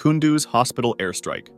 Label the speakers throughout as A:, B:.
A: Kunduz hospital airstrike.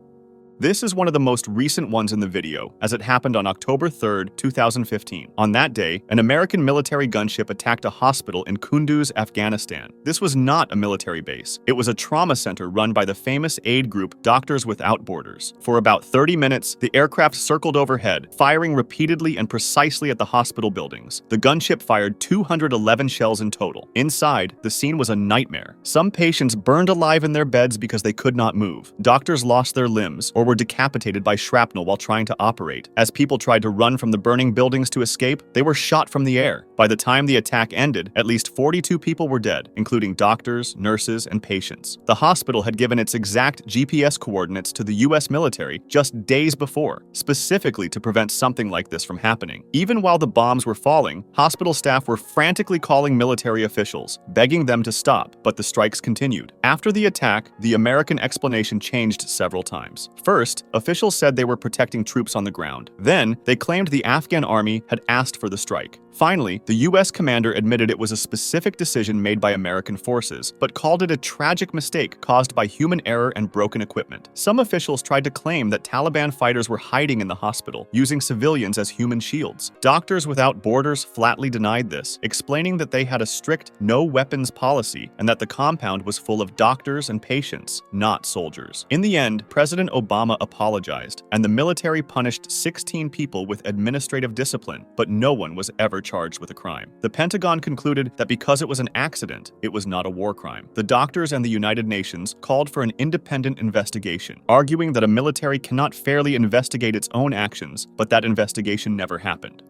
A: This is one of the most recent ones in the video, as it happened on October 3, 2015. On that day, an American military gunship attacked a hospital in Kunduz, Afghanistan. This was not a military base. It was a trauma center run by the famous aid group Doctors Without Borders. For about 30 minutes, the aircraft circled overhead, firing repeatedly and precisely at the hospital buildings. The gunship fired 211 shells in total. Inside, the scene was a nightmare. Some patients burned alive in their beds because they could not move. Doctors lost their limbs or were decapitated by shrapnel while trying to operate. As people tried to run from the burning buildings to escape, they were shot from the air. By the time the attack ended, at least 42 people were dead, including doctors, nurses, and patients. The hospital had given its exact GPS coordinates to the US military just days before, specifically to prevent something like this from happening. Even while the bombs were falling, hospital staff were frantically calling military officials, begging them to stop, but the strikes continued. After the attack, the American explanation changed several times. First, officials said they were protecting troops on the ground. Then, they claimed the Afghan army had asked for the strike. Finally, the US commander admitted it was a specific decision made by American forces, but called it a tragic mistake caused by human error and broken equipment. Some officials tried to claim that Taliban fighters were hiding in the hospital, using civilians as human shields. Doctors Without Borders flatly denied this, explaining that they had a strict no-weapons policy and that the compound was full of doctors and patients, not soldiers. In the end, President Obama apologized, and the military punished 16 people with administrative discipline, but no one was ever charged with a crime. The Pentagon concluded that because it was an accident, it was not a war crime. The doctors and the United Nations called for an independent investigation, arguing that a military cannot fairly investigate its own actions, but that investigation never happened.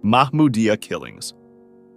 A: Mahmudiyah Killings.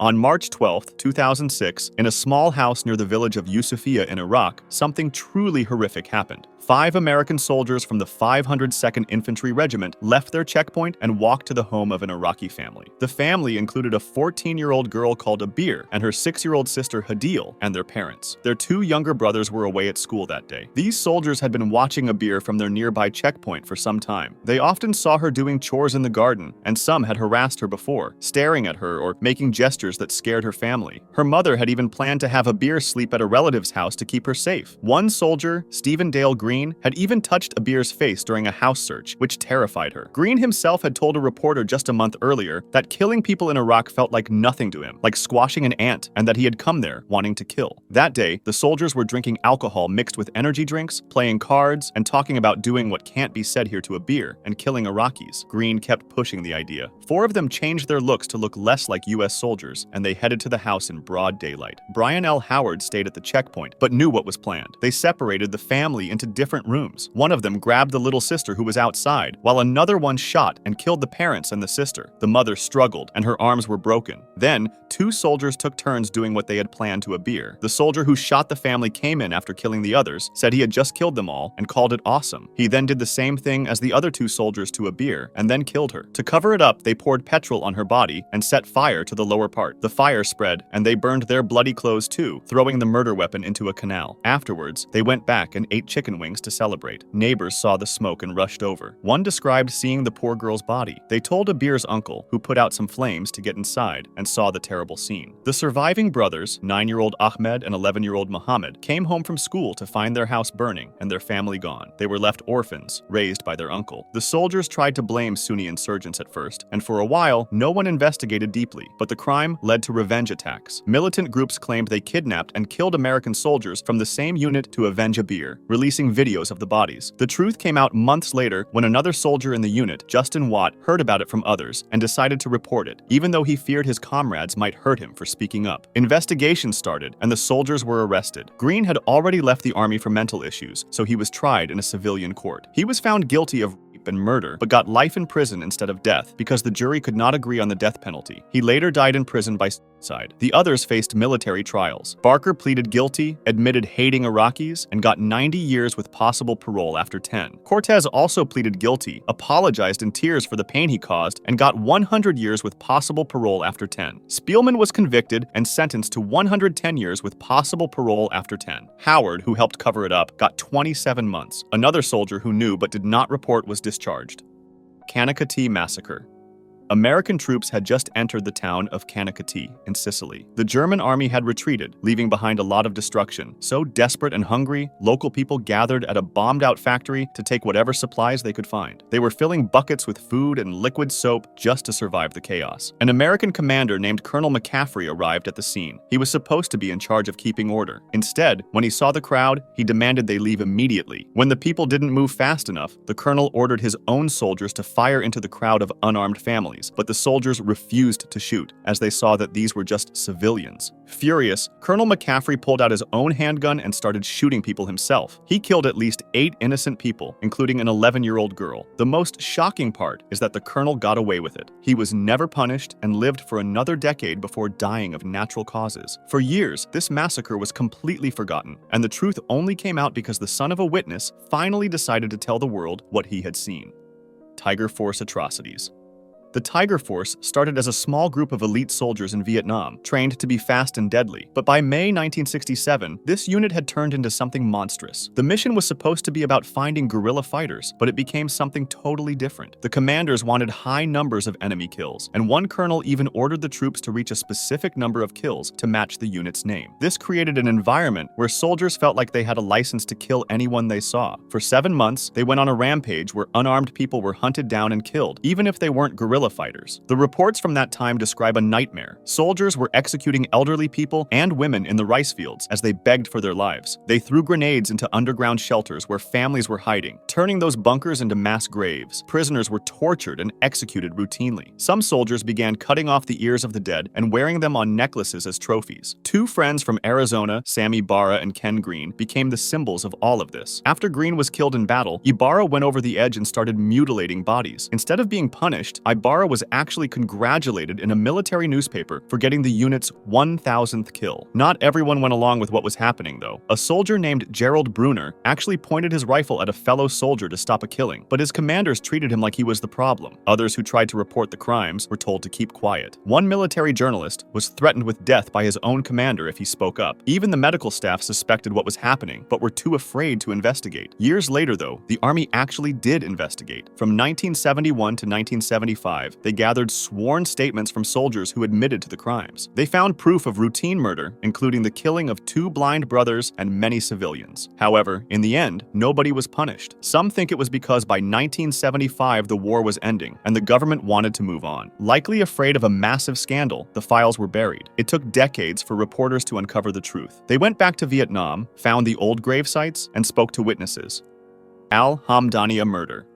A: On March 12, 2006, in a small house near the village of Yusufia in Iraq, something truly horrific happened. 5 American soldiers from the 502nd Infantry Regiment left their checkpoint and walked to the home of an Iraqi family. The family included a 14-year-old girl called Abir and her 6-year-old sister Hadil and their parents. Their 2 younger brothers were away at school that day. These soldiers had been watching Abir from their nearby checkpoint for some time. They often saw her doing chores in the garden, and some had harassed her before, staring at her or making gestures that scared her family. Her mother had even planned to have Abir sleep at a relative's house to keep her safe. One soldier, Stephen Dale Green, had even touched Abir's face during a house search, which terrified her. Green himself had told a reporter just a month earlier that killing people in Iraq felt like nothing to him, like squashing an ant, and that he had come there wanting to kill. That day, the soldiers were drinking alcohol mixed with energy drinks, playing cards, and talking about doing what can't be said here to Abir and killing Iraqis. Green kept pushing the idea. 4 of them changed their looks to look less like US soldiers, and they headed to the house in broad daylight. Brian L. Howard stayed at the checkpoint, but knew what was planned. They separated the family into different rooms. One of them grabbed the little sister who was outside, while another one shot and killed the parents and the sister. The mother struggled, and her arms were broken. Then, 2 soldiers took turns doing what they had planned to Abir. The soldier who shot the family came in after killing the others, said he had just killed them all, and called it awesome. He then did the same thing as the other 2 soldiers to Abir, and then killed her. To cover it up, they poured petrol on her body and set fire to the lower part. The fire spread, and they burned their bloody clothes too, throwing the murder weapon into a canal. Afterwards, they went back and ate chicken wings to celebrate. Neighbors saw the smoke and rushed over. One described seeing the poor girl's body. They told Abir's uncle, who put out some flames to get inside, and saw the terrible scene. The surviving brothers, 9-year-old Ahmed and 11-year-old Muhammad, came home from school to find their house burning and their family gone. They were left orphans, raised by their uncle. The soldiers tried to blame Sunni insurgents at first, and for a while, no one investigated deeply, but the crime led to revenge attacks. Militant groups claimed they kidnapped and killed American soldiers from the same unit to avenge Abir, releasing videos of the bodies. The truth came out months later when another soldier in the unit, Justin Watt, heard about it from others and decided to report it, even though he feared his comrades might hurt him for speaking up. Investigations started, and the soldiers were arrested. Green had already left the army for mental issues, so he was tried in a civilian court. He was found guilty of rape and murder, but got life in prison instead of death because the jury could not agree on the death penalty. He later died in prison by suicide. The others faced military trials. Barker pleaded guilty, admitted hating Iraqis, and got 90 years with possible parole after 10. Cortez also pleaded guilty, apologized in tears for the pain he caused, and got 100 years with possible parole after 10. Spielman was convicted and sentenced to 110 years with possible parole after 10. Howard, who helped cover it up, got 27 months. Another soldier who knew but did not report was discharged. Canicattì Massacre. American troops had just entered the town of Canicattì in Sicily. The German army had retreated, leaving behind a lot of destruction. So desperate and hungry, local people gathered at a bombed-out factory to take whatever supplies they could find. They were filling buckets with food and liquid soap just to survive the chaos. An American commander named Colonel McCaffrey arrived at the scene. He was supposed to be in charge of keeping order. Instead, when he saw the crowd, he demanded they leave immediately. When the people didn't move fast enough, the colonel ordered his own soldiers to fire into the crowd of unarmed families, but the soldiers refused to shoot, as they saw that these were just civilians. Furious, Colonel McCaffrey pulled out his own handgun and started shooting people himself. He killed at least 8 innocent people, including an 11-year-old girl. The most shocking part is that the colonel got away with it. He was never punished and lived for another decade before dying of natural causes. For years, this massacre was completely forgotten, and the truth only came out because the son of a witness finally decided to tell the world what he had seen. Tiger Force Atrocities. The Tiger Force started as a small group of elite soldiers in Vietnam, trained to be fast and deadly. But by May 1967, this unit had turned into something monstrous. The mission was supposed to be about finding guerrilla fighters, but it became something totally different. The commanders wanted high numbers of enemy kills, and one colonel even ordered the troops to reach a specific number of kills to match the unit's name. This created an environment where soldiers felt like they had a license to kill anyone they saw. For 7 months, they went on a rampage where unarmed people were hunted down and killed, even if they weren't guerrilla fighters. The reports from that time describe a nightmare. Soldiers were executing elderly people and women in the rice fields as they begged for their lives. They threw grenades into underground shelters where families were hiding, turning those bunkers into mass graves. Prisoners were tortured and executed routinely. Some soldiers began cutting off the ears of the dead and wearing them on necklaces as trophies. 2 friends from Arizona, Sammy Barra and Ken Green, became the symbols of all of this. After Green was killed in battle, Ibarra went over the edge and started mutilating bodies. Instead of being punished, Ibarra was actually congratulated in a military newspaper for getting the unit's 1,000th kill. Not everyone went along with what was happening, though. A soldier named Gerald Bruner actually pointed his rifle at a fellow soldier to stop a killing, but his commanders treated him like he was the problem. Others who tried to report the crimes were told to keep quiet. One military journalist was threatened with death by his own commander if he spoke up. Even the medical staff suspected what was happening, but were too afraid to investigate. Years later, though, the army actually did investigate. From 1971 to 1975, they gathered sworn statements from soldiers who admitted to the crimes. They found proof of routine murder, including the killing of 2 blind brothers and many civilians. However, in the end, nobody was punished. Some think it was because by 1975 the war was ending, and the government wanted to move on. Likely afraid of a massive scandal, the files were buried. It took decades for reporters to uncover the truth. They went back to Vietnam, found the old grave sites, and spoke to witnesses. Hamdania Murder.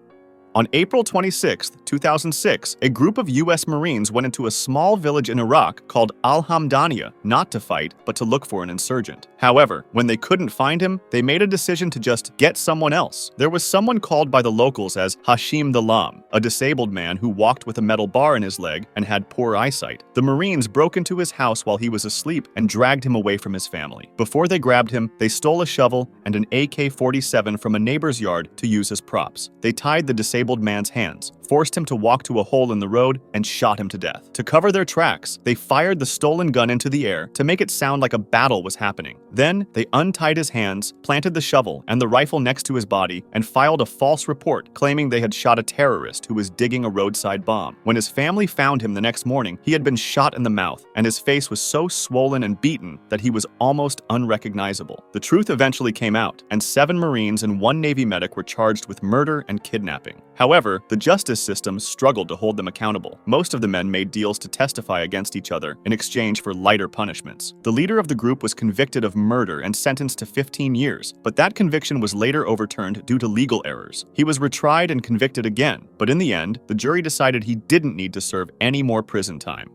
A: On April 26, 2006, a group of U.S. Marines went into a small village in Iraq called Al-Hamdaniya, not to fight, but to look for an insurgent. However, when they couldn't find him, they made a decision to just get someone else. There was someone called by the locals as Hashim the Lam, a disabled man who walked with a metal bar in his leg and had poor eyesight. The Marines broke into his house while he was asleep and dragged him away from his family. Before they grabbed him, they stole a shovel and an AK-47 from a neighbor's yard to use as props. They tied the disabled man's hands, forced him to walk to a hole in the road, and shot him to death. To cover their tracks, they fired the stolen gun into the air to make it sound like a battle was happening. Then, they untied his hands, planted the shovel and the rifle next to his body, and filed a false report claiming they had shot a terrorist who was digging a roadside bomb. When his family found him the next morning, he had been shot in the mouth, and his face was so swollen and beaten that he was almost unrecognizable. The truth eventually came out, and 7 Marines and 1 Navy medic were charged with murder and kidnapping. However, the justice system struggled to hold them accountable. Most of the men made deals to testify against each other in exchange for lighter punishments. The leader of the group was convicted of murder and sentenced to 15 years, but that conviction was later overturned due to legal errors. He was retried and convicted again, but in the end, the jury decided he didn't need to serve any more prison time.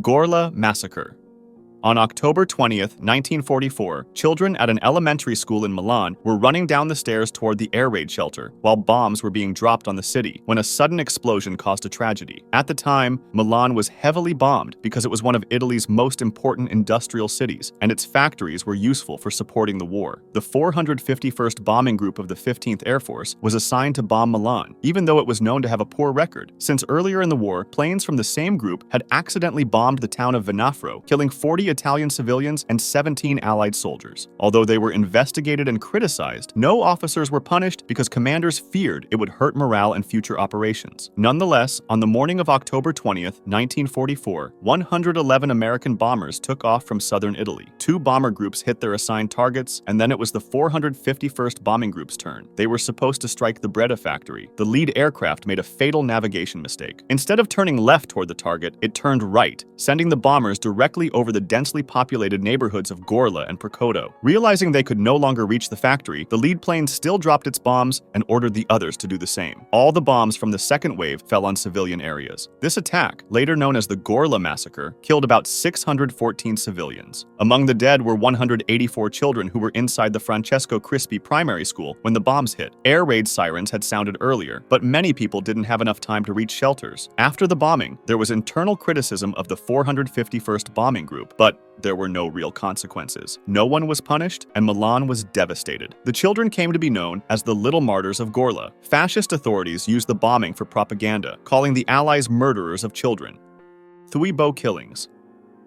A: Gorla Massacre. On October 20th, 1944, children at an elementary school in Milan were running down the stairs toward the air raid shelter while bombs were being dropped on the city when a sudden explosion caused a tragedy. At the time, Milan was heavily bombed because it was one of Italy's most important industrial cities, and its factories were useful for supporting the war. The 451st Bombing Group of the 15th Air Force was assigned to bomb Milan, even though it was known to have a poor record, since earlier in the war, planes from the same group had accidentally bombed the town of Venafro, killing 40 40 Italian civilians, and 17 Allied soldiers. Although they were investigated and criticized, no officers were punished because commanders feared it would hurt morale and future operations. Nonetheless, on the morning of October 20th, 1944, 111 American bombers took off from southern Italy. 2 bomber groups hit their assigned targets, and then it was the 451st Bombing Group's turn. They were supposed to strike the Breda factory. The lead aircraft made a fatal navigation mistake. Instead of turning left toward the target, it turned right, sending the bombers directly over the densely populated neighborhoods of Gorla and Prakoto. Realizing they could no longer reach the factory, the lead plane still dropped its bombs and ordered the others to do the same. All the bombs from the second wave fell on civilian areas. This attack, later known as the Gorla Massacre, killed about 614 civilians. Among the dead were 184 children who were inside the Francesco Crispi primary school when the bombs hit. Air raid sirens had sounded earlier, but many people didn't have enough time to reach shelters. After the bombing, there was internal criticism of the 451st Bombing Group, but there were no real consequences. No one was punished, and Milan was devastated. The children came to be known as the Little Martyrs of Gorla. Fascist authorities used the bombing for propaganda, calling the Allies murderers of children. Thuy Bo Killings.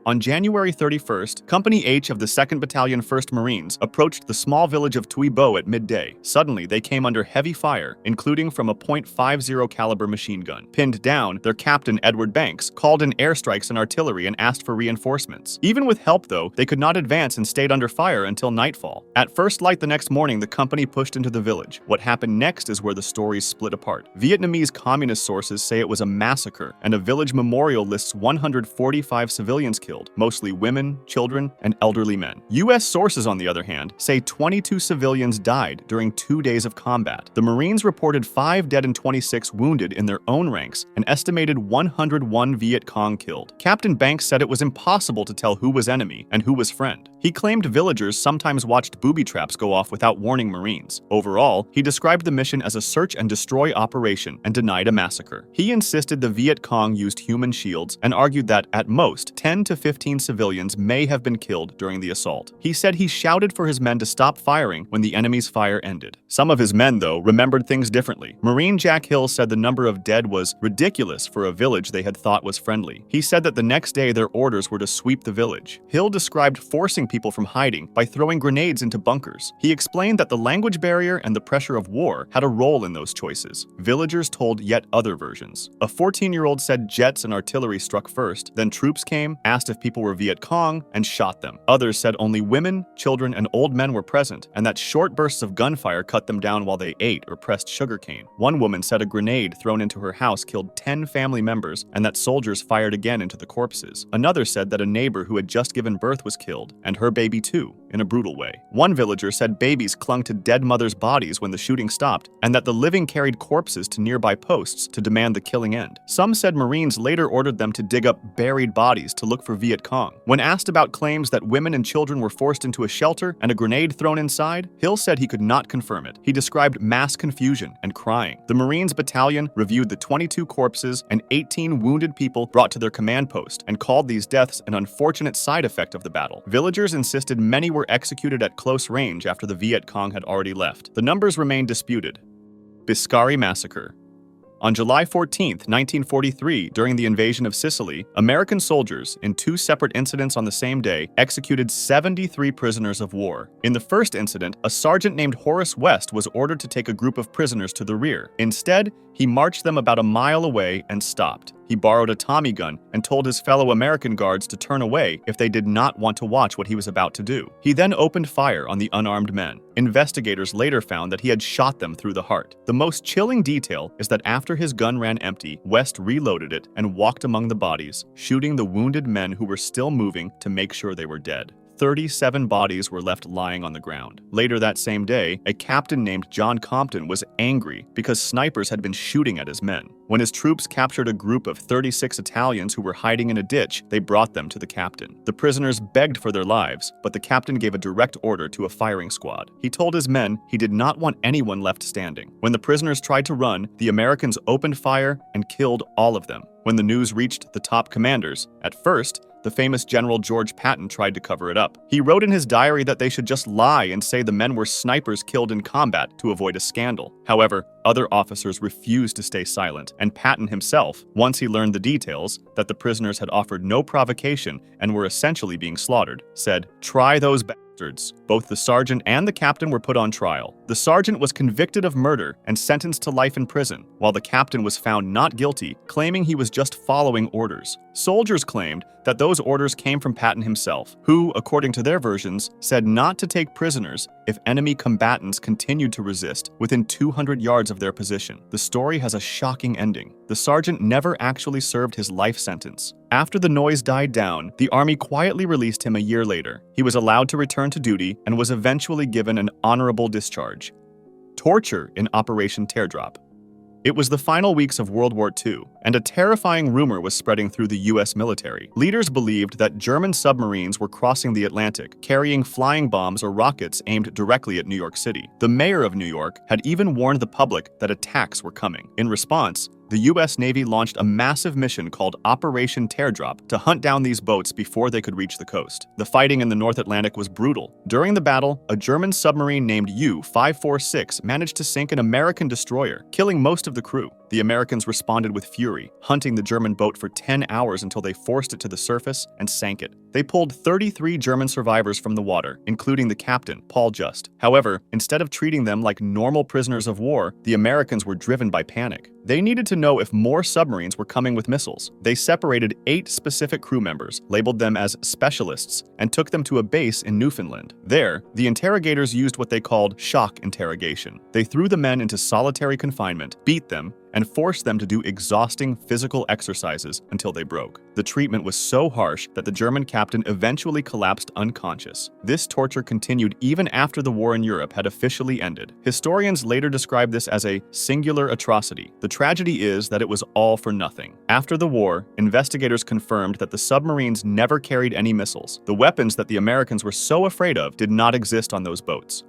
A: On January 31st, Company H of the 2nd Battalion 1st Marines approached the small village of Thuy Bo at midday. Suddenly, they came under heavy fire, including from a .50 caliber machine gun. Pinned down, their captain, Edward Banks, called in airstrikes and artillery and asked for reinforcements. Even with help, though, they could not advance and stayed under fire until nightfall. At first light the next morning, the company pushed into the village. What happened next is where the stories split apart. Vietnamese communist sources say it was a massacre, and a village memorial lists 145 civilians killed, mostly women, children, and elderly men. U.S. sources, on the other hand, say 22 civilians died during 2 days of combat. The Marines reported 5 dead and 26 wounded in their own ranks, and estimated 101 Viet Cong killed. Captain Banks said it was impossible to tell who was enemy and who was friend. He claimed villagers sometimes watched booby traps go off without warning Marines. Overall, he described the mission as a search and destroy operation and denied a massacre. He insisted the Viet Cong used human shields and argued that, at most, 10 to 15 civilians may have been killed during the assault. He said he shouted for his men to stop firing when the enemy's fire ended. Some of his men, though, remembered things differently. Marine Jack Hill said the number of dead was ridiculous for a village they had thought was friendly. He said that the next day their orders were to sweep the village. Hill described forcing people from hiding by throwing grenades into bunkers. He explained that the language barrier and the pressure of war had a role in those choices. Villagers told yet other versions. A 14-year-old said jets and artillery struck first, then troops came, asked if people were Viet Cong, and shot them. Others said only women, children, and old men were present, and that short bursts of gunfire cut them down while they ate or pressed sugarcane. One woman said a grenade thrown into her house killed 10 family members, and that soldiers fired again into the corpses. Another said that a neighbor who had just given birth was killed, and her baby too, in a brutal way. One villager said babies clung to dead mothers' bodies when the shooting stopped, and that the living carried corpses to nearby posts to demand the killing end. Some said Marines later ordered them to dig up buried bodies to look for Viet Cong. When asked about claims that women and children were forced into a shelter and a grenade thrown inside, Hill said he could not confirm it. He described mass confusion and crying. The Marines battalion reviewed the 22 corpses and 18 wounded people brought to their command post and called these deaths an unfortunate side effect of the battle. Villagers insisted many were executed at close range after the Viet Cong had already left. The numbers remain disputed. Biscari Massacre. On July 14, 1943, during the invasion of Sicily, American soldiers, in 2 separate incidents on the same day, executed 73 prisoners of war. In the first incident, a sergeant named Horace West was ordered to take a group of prisoners to the rear. Instead, he marched them about a mile away and stopped. He borrowed a Tommy gun and told his fellow American guards to turn away if they did not want to watch what he was about to do. He then opened fire on the unarmed men. Investigators later found that he had shot them through the heart. The most chilling detail is that after his gun ran empty, West reloaded it and walked among the bodies, shooting the wounded men who were still moving to make sure they were dead. 37 bodies were left lying on the ground. Later that same day, a captain named John Compton was angry because snipers had been shooting at his men. When his troops captured a group of 36 Italians who were hiding in a ditch, they brought them to the captain. The prisoners begged for their lives, but the captain gave a direct order to a firing squad. He told his men he did not want anyone left standing. When the prisoners tried to run, the Americans opened fire and killed all of them. When the news reached the top commanders, at first, The famous General George Patton tried to cover it up. He wrote in his diary that they should just lie and say the men were snipers killed in combat to avoid a scandal. However, other officers refused to stay silent, and Patton himself, once he learned the details, that the prisoners had offered no provocation and were essentially being slaughtered, said, "Try those bastards." Both the sergeant and the captain were put on trial. The sergeant was convicted of murder and sentenced to life in prison, while the captain was found not guilty, claiming he was just following orders. Soldiers claimed that those orders came from Patton himself, who, according to their versions, said not to take prisoners if enemy combatants continued to resist within 200 yards of their position. The story has a shocking ending. The sergeant never actually served his life sentence. After the noise died down, the army quietly released him a year later. He was allowed to return to duty and was eventually given an honorable discharge. Torture in Operation Teardrop. It was the final weeks of World War II, and a terrifying rumor was spreading through the US military. Leaders believed that German submarines were crossing the Atlantic, carrying flying bombs or rockets aimed directly at New York City. The mayor of New York had even warned the public that attacks were coming. In response, the US Navy launched a massive mission called Operation Teardrop to hunt down these boats before they could reach the coast. The fighting in the North Atlantic was brutal. During the battle, a German submarine named U-546 managed to sink an American destroyer, killing most of the crew. The Americans responded with fury, hunting the German boat for 10 hours until they forced it to the surface and sank it. They pulled 33 German survivors from the water, including the captain, Paul Just. However, instead of treating them like normal prisoners of war, the Americans were driven by panic. They needed to know if more submarines were coming with missiles. They separated 8 specific crew members, labeled them as specialists, and took them to a base in Newfoundland. There, the interrogators used what they called shock interrogation. They threw the men into solitary confinement, beat them, and forced them to do exhausting physical exercises until they broke. The treatment was so harsh that the German captain eventually collapsed unconscious. This torture continued even after the war in Europe had officially ended. Historians later described this as a singular atrocity. The tragedy is that it was all for nothing. After the war, investigators confirmed that the submarines never carried any missiles. The weapons that the Americans were so afraid of did not exist on those boats.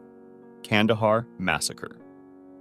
A: Kandahar Massacre.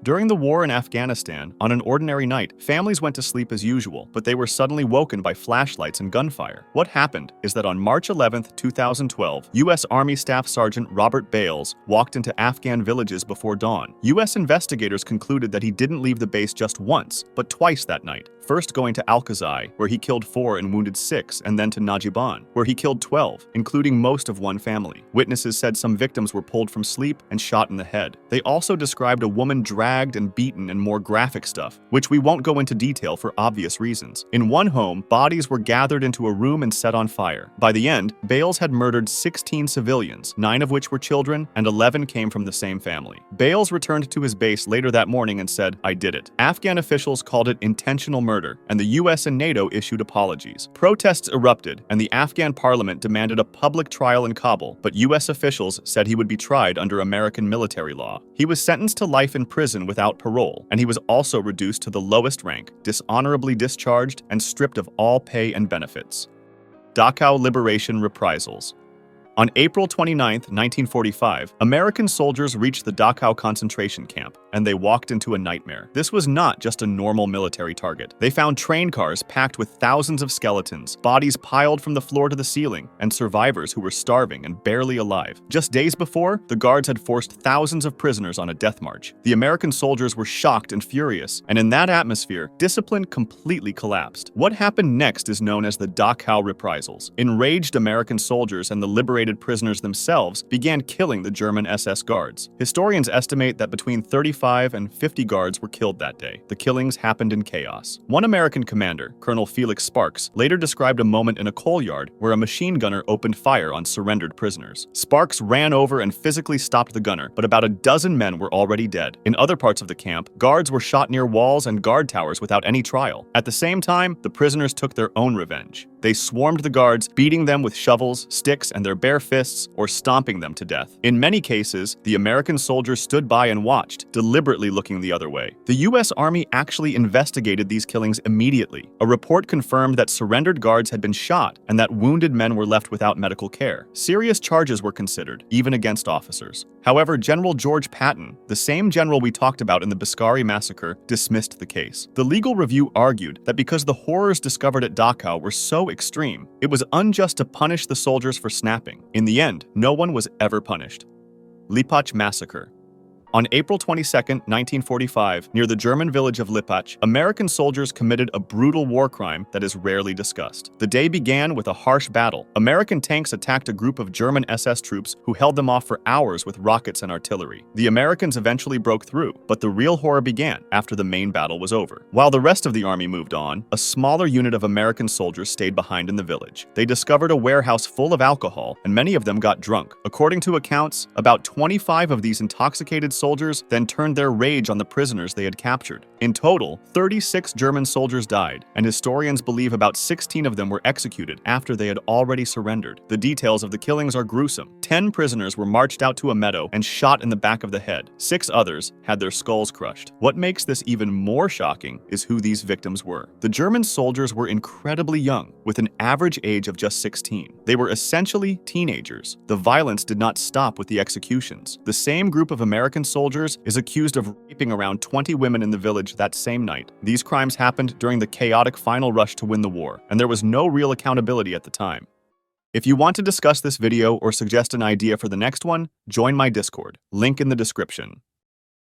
A: During the war in Afghanistan, on an ordinary night, families went to sleep as usual, but they were suddenly woken by flashlights and gunfire. What happened is that on March 11, 2012, U.S. Army Staff Sergeant Robert Bales walked into Afghan villages before dawn. U.S. investigators concluded that he didn't leave the base just once, but twice that night. First going to Al-Qazai, where he killed 4 and wounded 6, and then to Najiban, where he killed 12, including most of one family. Witnesses said some victims were pulled from sleep and shot in the head. They also described a woman dragged and beaten and more graphic stuff, which we won't go into detail for obvious reasons. In one home, bodies were gathered into a room and set on fire. By the end, Bales had murdered 16 civilians, 9 of which were children, and 11 came from the same family. Bales returned to his base later that morning and said, "I did it." Afghan officials called it intentional murder, and the US and NATO issued apologies. Protests erupted, and the Afghan parliament demanded a public trial in Kabul, but US officials said he would be tried under American military law. He was sentenced to life in prison without parole, and he was also reduced to the lowest rank, dishonorably discharged, and stripped of all pay and benefits. Dachau Liberation Reprisals. On April 29, 1945, American soldiers reached the Dachau concentration camp, and they walked into a nightmare. This was not just a normal military target. They found train cars packed with thousands of skeletons, bodies piled from the floor to the ceiling, and survivors who were starving and barely alive. Just days before, the guards had forced thousands of prisoners on a death march. The American soldiers were shocked and furious, and in that atmosphere, discipline completely collapsed. What happened next is known as the Dachau Reprisals. Enraged American soldiers and the liberated prisoners themselves began killing the German SS guards. Historians estimate that between 35 and 50 guards were killed that day. The killings happened in chaos. One American commander, Colonel Felix Sparks, later described a moment in a coal yard where a machine gunner opened fire on surrendered prisoners. Sparks ran over and physically stopped the gunner, but about a dozen men were already dead. In other parts of the camp, guards were shot near walls and guard towers without any trial. At the same time, the prisoners took their own revenge. They swarmed the guards, beating them with shovels, sticks, and their bare fists, or stomping them to death. In many cases, the American soldiers stood by and watched, deliberately looking the other way. The US Army actually investigated these killings immediately. A report confirmed that surrendered guards had been shot and that wounded men were left without medical care. Serious charges were considered, even against officers. However, General George Patton, the same general we talked about in the Biscari Massacre, dismissed the case. The legal review argued that because the horrors discovered at Dachau were so extreme, it was unjust to punish the soldiers for snapping. In the end, no one was ever punished. Lippach Massacre. On April 22, 1945, near the German village of Lippach, American soldiers committed a brutal war crime that is rarely discussed. The day began with a harsh battle. American tanks attacked a group of German SS troops who held them off for hours with rockets and artillery. The Americans eventually broke through, but the real horror began after the main battle was over. While the rest of the army moved on, a smaller unit of American soldiers stayed behind in the village. They discovered a warehouse full of alcohol, and many of them got drunk. According to accounts, about 25 of these intoxicated soldiers then turned their rage on the prisoners they had captured. In total, 36 German soldiers died, and historians believe about 16 of them were executed after they had already surrendered. The details of the killings are gruesome. 10 prisoners were marched out to a meadow and shot in the back of the head. 6 others had their skulls crushed. What makes this even more shocking is who these victims were. The German soldiers were incredibly young, with an average age of just 16. They were essentially teenagers. The violence did not stop with the executions. The same group of American soldiers is accused of raping around 20 women in the village that same night. These crimes happened during the chaotic final rush to win the war, and there was no real accountability at the time. If you want to discuss this video or suggest an idea for the next one, join my Discord, link in the description.